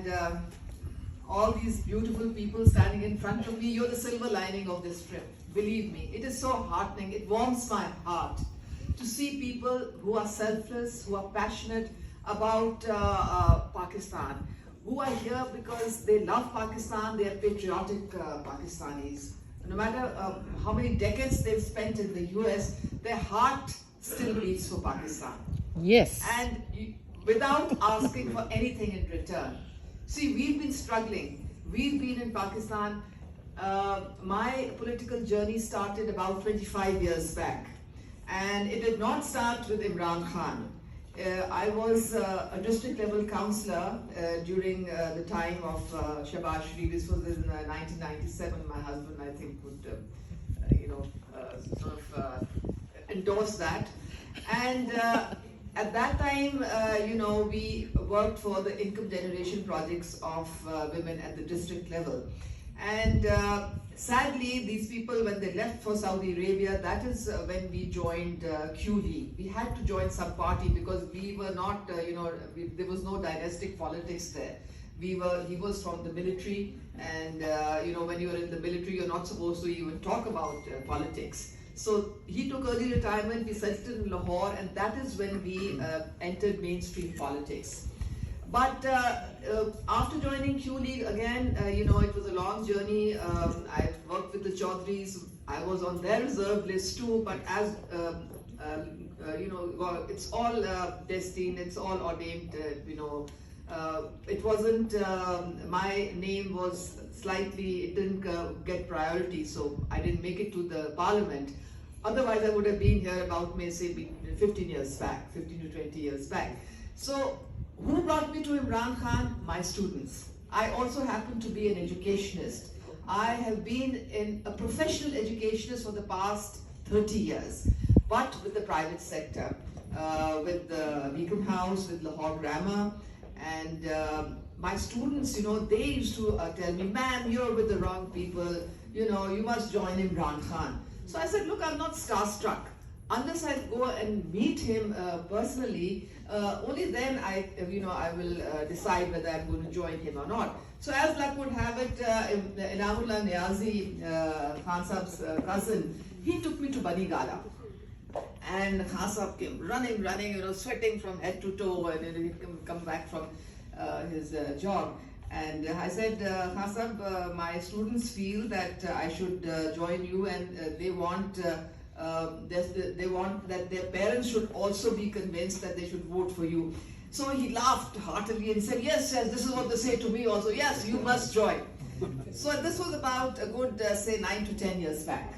and all these beautiful people standing in front of me. You're the silver lining of this trip. Believe me, it is so heartening. It warms my heart to see people who are selfless, who are passionate about Pakistan, who are here because they love Pakistan, they are patriotic Pakistanis. No matter how many decades they've spent in the US, their heart still beats for Pakistan. Yes. And without asking for anything in return. See, we've been struggling. We've been in Pakistan. My political journey started about 25 years back. And it did not start with Imran Khan. I was a district level councillor during the time of Shahbaz Sharif. This was in 1997. My husband, I think, would endorse that. And at that time, we worked for the income generation projects of women at the district level. And sadly, these people, when they left for Saudi Arabia, that is when we joined QD. We had to join some party because we were not, there was no dynastic politics there. He was from the military, and when you're in the military, you're not supposed to even talk about politics. So he took early retirement, we settled in Lahore, and that is when we entered mainstream politics. But after joining Q League again, it was a long journey. I worked with the Chaudhrys. I was on their reserve list too, but as it's all destined, it's all ordained, it wasn't, my name was slightly, it didn't get priority, so I didn't make it to the parliament. Otherwise, I would have been here about, say, 15 years back, 15 to 20 years back. So, who brought me to Imran Khan? My students. I also happen to be an educationist. I have been a professional educationist for the past 30 years, but with the private sector, with the Beacon House, with Lahore Grammar, and my students, they used to tell me, "Ma'am, you're with the wrong people, you must join Imran Khan." So I said, look, I'm not starstruck. Unless I go and meet him personally, only then I will decide whether I'm going to join him or not. So as luck would have it, Inamullah Niazi, Khan Saab's cousin, he took me to Bani Gala. And Khan Saab came running, sweating from head to toe, and he'd come back from his job. And I said, Khan Saab, my students feel that I should join you, and they want that their parents should also be convinced that they should vote for you. So he laughed heartily and said, yes, this is what they say to me also. Yes, you must join. So this was about a good, say, 9 to 10 years back.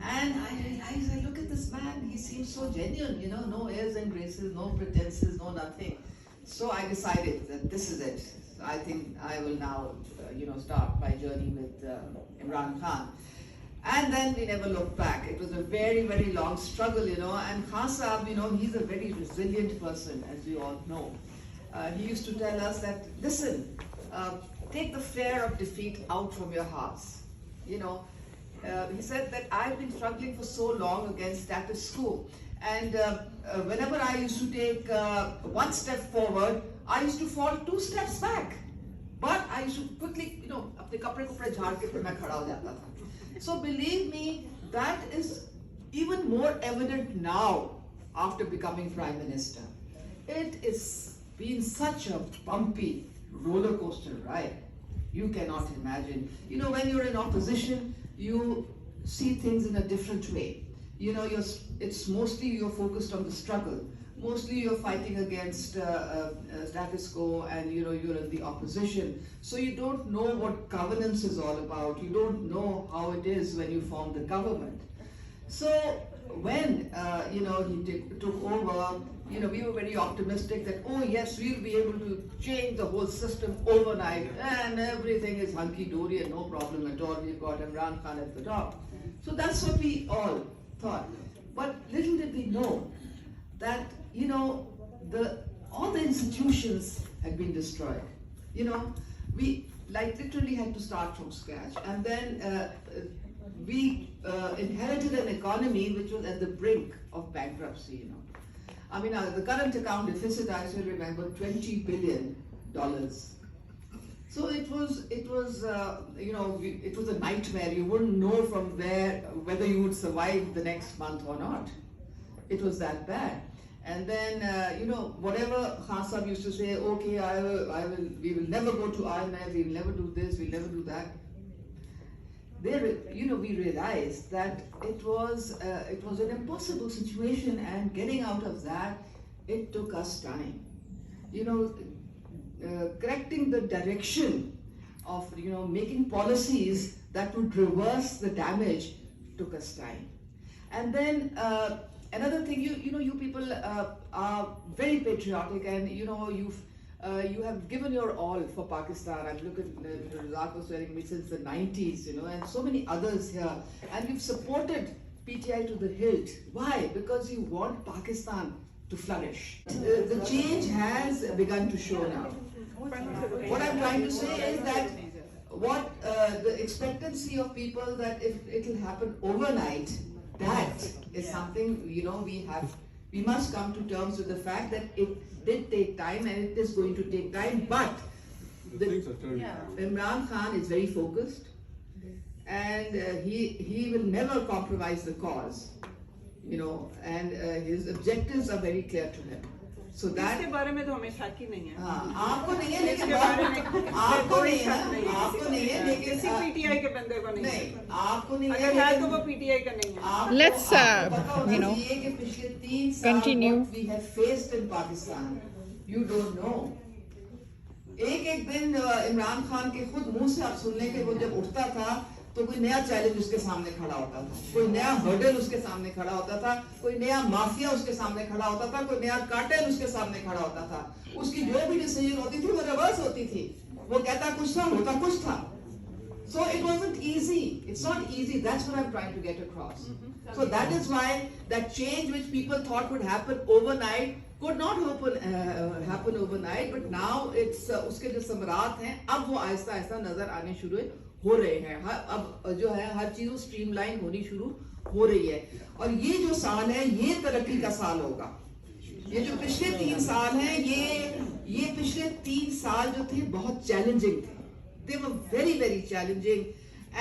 And I realized, I look at this man, he seems so genuine, no airs and graces, no pretenses, no nothing. So I decided that this is it. I think I will now, start my journey with Imran Khan. And then we never looked back. It was a very, very long struggle, and Khan Saab, he's a very resilient person, as we all know. He used to tell us that, listen, take the fear of defeat out from your hearts. He said that I've been struggling for so long against status quo. And whenever I used to take one step forward, I used to fall 2 steps back. But I used to quickly, apne kapde ko pura jhaad ke phir main khada ho jata tha. So believe me, that is even more evident now after becoming Prime Minister. It has been such a bumpy roller coaster ride. You cannot imagine. When you're in opposition, you see things in a different way. It's mostly you're focused on the struggle. Mostly you're fighting against status quo, and you're in the opposition. So you don't know what governance is all about. You don't know how it is when you form the government. So when he took over, we were very optimistic that, oh yes, we'll be able to change the whole system overnight, and everything is hunky-dory and no problem at all. We've got Imran Khan at the top. So that's what we all thought. But little did we know that all the institutions had been destroyed. We literally had to start from scratch, and then we inherited an economy which was at the brink of bankruptcy. The current account deficit, I still remember, $20 billion. So it was you know, it was a nightmare. You wouldn't know from whether you would survive the next month or not. It was that bad. And then you know, whatever Khan Sahab used to say, okay, we will never go to IMF, we will never do this, we'll never do that. There, you know, we realized that it was an impossible situation, and getting out of that, it took us time. You know, correcting the direction of, you know, making policies that would reverse the damage took us time. And then another thing, you know, you people are very patriotic, and you know, you have given your all for Pakistan. I look at Razak was telling me since the 90s, you know, and so many others here, and you've supported PTI to the hilt. Why? Because you want Pakistan to flourish. The change has begun to show now. What I'm trying to say is that the expectancy of people that if it will happen overnight, that is something, you know, we must come to terms with the fact that it did take time, and it is going to take time, but Imran Khan is very focused, and he will never compromise the cause, you know, and his objectives are very clear to him. So that इसके बारे में तो हमें शक ही नहीं है। आपको नहीं है, लेकिन आपको नहीं है, लेकिन किसी पीटीआई के बंदे को नहीं है। आपको नहीं है, अगर है तो वो पीटीआई का नहीं है। Let's you know, पिछले 3 साल continue. what we have faced in Pakistan, you don't know. एक दिन इमरान खान के खुद मुंह से आप सुन लें कि वो जब उठता था तो कोई नया चैलेंज उसके सामने खड़ा होता था, कोई नया हर्डल उसके सामने खड़ा होता था, कोई नया माफिया उसके सामने खड़ा होता था, कोई नया कार्टेल उसके सामने खड़ा होता था। उसकी जो भी डिसीजन होती थी वो रिवर्स होती थी। वो कहता कुछ था, होता कुछ था। So it wasn't easy. It's not easy. That's what I'm trying to get across. So that is why that change which people thought would happen overnight could not happen overnight. But now it's उसके जो समरात हैं, अब वो आहिस्ता आहिस्ता नजर आने शुरू हो रहे हैं। अब जो है हर चीज स्ट्रीमलाइन होनी शुरू हो रही है, और ये जो साल है ये तरक्की का साल होगा। ये जो पिछले 3 साल हैं, ये पिछले 3 साल जो थे बहुत चैलेंजिंग थे। They were very very challenging,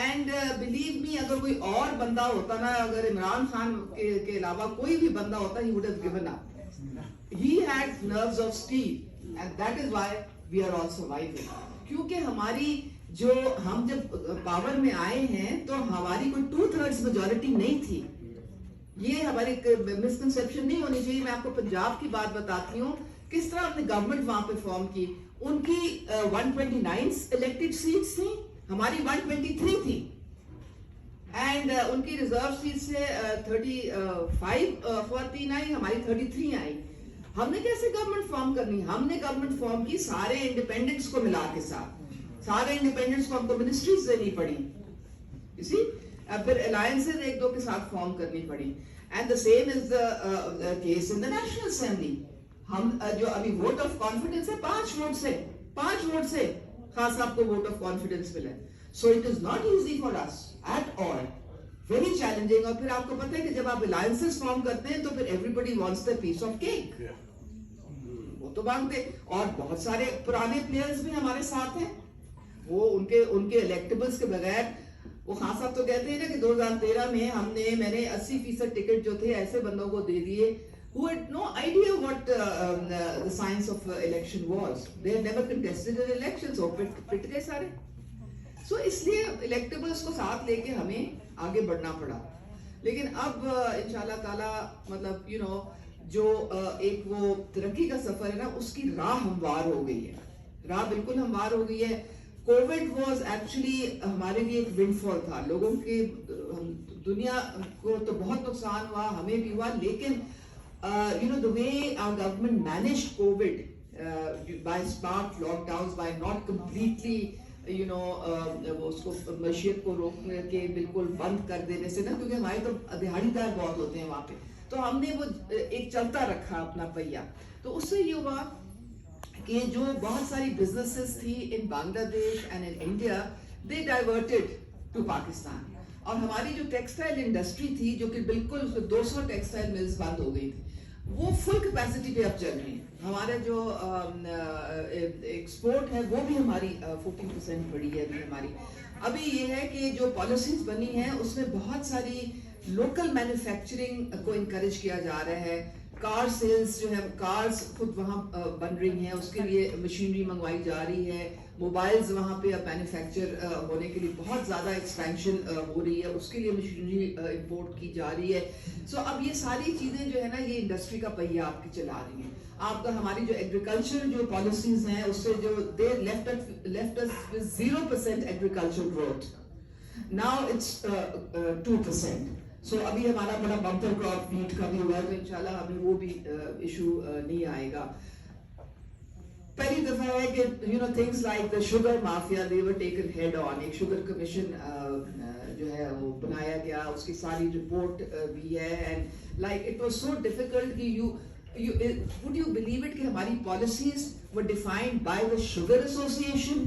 and believe me, अगर कोई और बंदा होता ना, अगर इमरान खान के अलावा कोई भी बंदा होता, he would have given up. He had nerves of steel, and that is why we are all surviving. क्योंकि हम जब पावर में आए हैं तो हमारी कोई 2/3 मेजॉरिटी नहीं थी। ये हमारी मिसकंसेप्शन नहीं होनी चाहिए। मैं आपको पंजाब की बात बताती हूँ, किस तरह अपनी गवर्नमेंट वहां पे फॉर्म की। उनकी 129 इलेक्टेड सीट्स थी, हमारी 123 थी, एंड उनकी रिजर्व सीट से 35 आई, हमारी 33 आई। हमने कैसे गवर्नमेंट फॉर्म करनी? हमने गवर्नमेंट फॉर्म की सारे इंडिपेंडेंट्स को मिला के साथ। सारे इंडिपेंडेंट्स को हमको मिनिस्ट्रीज देनी पड़ी, इसी फिर अलायंसेज 1-2 के साथ फॉर्म करनी पड़ी। And the same is the case in the national assembly. हम जो अभी वोट ऑफ कॉन्फिडेंस है, 5 वोट से खास साहब को वोट ऑफ कॉन्फिडेंस मिला। So it is not easy for us at all, very challenging. और फिर आपको पता है कि जब आप अलायंसेस फॉर्म करते हैं तो फिर everybody wants the piece of cake, वो तो मांगते। और बहुत सारे पुराने प्लेयर्स भी हमारे साथ हैं, वो उनके इलेक्टेबल्स के बगैर, वो खान साहब तो कहते हैं ना कि 2013 में मैंने 80% टिकट जो थे ऐसे बंदों को दे दिए who had no idea what the science of election was. They had never contested an election, so पिट गए सारे। So इसलिए इलेक्टेबल्स को साथ लेके हमें आगे बढ़ना पड़ा। लेकिन अब इंशाल्लाह ताला, मतलब you know, जो एक वो तरक्की का सफर है ना, उसकी राह हमवार हो गई है। राह बिल्कुल हमवार हो गई है। कोविड वॉज एक्चुअली हमारे लिए एक विंडफॉल था। लोगों की, दुनिया को तो बहुत नुकसान हुआ, हमें भी हुआ, लेकिन you know, the way our government managed COVID by smart lockdowns, by not completely you know उसको मशीयत को रोकने के बिल्कुल बंद कर देने से ना, क्योंकि हमारे तो दिहाड़ीदार बहुत होते हैं वहाँ पे, तो हमने वो एक चलता रखा अपना पहिया। तो उससे ये हुआ कि जो बहुत सारी बिजनेसेस थी in Bangladesh and in India, they diverted to Pakistan. और हमारी जो टेक्सटाइल इंडस्ट्री थी, जो कि बिल्कुल 200 टेक्सटाइल मिल्स बंद हो गई थी, वो फुल कैपेसिटी पे अब चल रही हैं. हमारे जो एक्सपोर्ट है वो भी हमारी 14% बढ़ी है अभी हमारी. अभी ये है कि जो पॉलिसीज बनी हैं उसमें बहुत सारी लोकल मैन्युफैक्चरिंग को इनकरेज किया जा रहा है. कार सेल्स जो है, कार्स खुद वहाँ बन रही हैं, उसके लिए मशीनरी मंगवाई जा रही है. मोबाइल्स वहाँ पे अब मैन्युफैक्चर होने के लिए बहुत ज़्यादा एक्सपेंशन हो रही है, उसके लिए मशीनरी इंपोर्ट की जा रही है. सो अब ये सारी चीज़ें जो है ना, ये इंडस्ट्री का पहिया आपकी चला रही हैं. आपका हमारी जो एग्रीकल्चर जो पॉलिसीज हैं उससे जो they left us with 0% agriculture growth. Now it's 2%. सो अभी हमारा बड़ा बम्पर क्रॉप वीट का भी हुआ, तो इंशाल्लाह हमें वो भी इशू नहीं आएगा. पहली दफा है कि things like the sugar mafia they were taken head on. एक शुगर कमीशन जो है वो बनाया गया, उसकी सारी रिपोर्ट भी है. And like it was so difficult कि would you believe it कि हमारी policies were defined by the sugar association.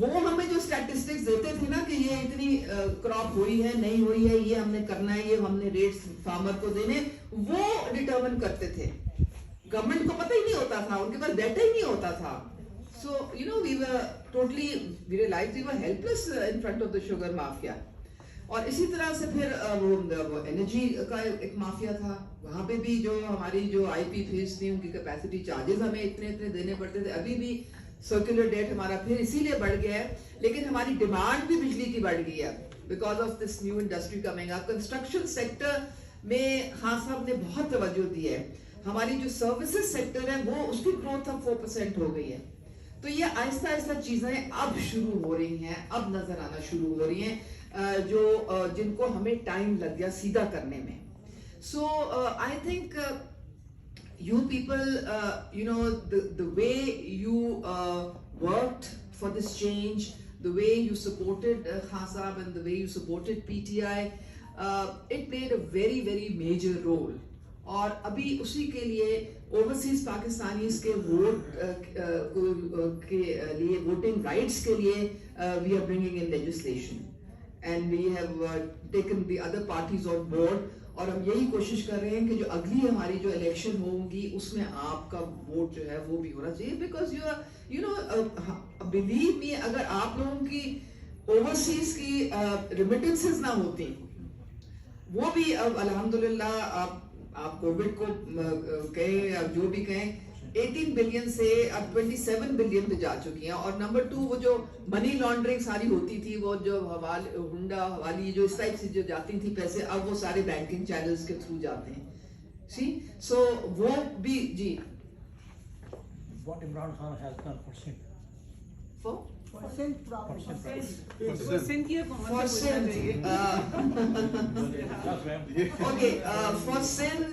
वो हमें जो स्टैटिस्टिक्स देते थे ना कि ये इतनी क्रॉप हुई है, नहीं हुई है, ये हमने करना है, ये हमने रेट्स फार्मर को देने, वो डिटरमिन करते थे. गवर्नमेंट को पता ही नहीं होता था, उनके पास डाटा ही नहीं होता था. सो we realized we were helpless in front of the sugar mafia. और इसी तरह से फिर वो एनर्जी का एक माफिया था. वहाँ पे भी जो हमारी जो आईपी फीस थी, उनकी कैपेसिटी चार्जेस हमें इतने देने पड़ते थे. अभी भी सर्कुलर डेट हमारा फिर इसीलिए बढ़ गया है, लेकिन हमारी डिमांड भी बिजली की बढ़ गई है because of this new industry coming up. Construction sector में खान साहब ने बहुत तवज्जो दी है. हमारी जो सर्विसेज सेक्टर है वो उसकी ग्रोथ अब 4% हो गई है. तो ये आहिस्ता आहिस्ता चीजें अब शुरू हो रही हैं, अब नजर आना शुरू हो रही हैं, जो जिनको हमें टाइम लग गया सीधा करने में. So I think you people, the way you worked for this change, the way you supported Khan Sahab and the way you supported PTI, it played a very, very major role. और अभी उसी के लिए overseas Pakistanis के vote के लिए, voting rights के लिए we are bringing in legislation and we have taken the other parties on board. और हम यही कोशिश कर रहे हैं कि जो अगली हमारी जो इलेक्शन होंगी उसमें आपका वोट जो है वो भी होना चाहिए. बिकॉज बिलीव मी, अगर आप लोगों की ओवरसीज की रिमिटेंसेस ना होती, वो भी अब अल्हम्दुलिल्लाह आप कोविड को कहें या जो भी कहें, 18 बिलियन से अब 27 बिलियन पे जा चुकी हैं. और नंबर 2, वो जो मनी लॉन्ड्रिंग सारी होती थी, वो जो हुंडा हवाली जो इस टाइप से जो जाती थी पैसे, अब वो सारे बैंकिंग चैनल्स के थ्रू जाते हैं. सो वो भी जी. What Imran Khan has done for Sindh. For Sindh की हुकूमत से पूछना चाहिए. Sindh. Okay, for Sindh.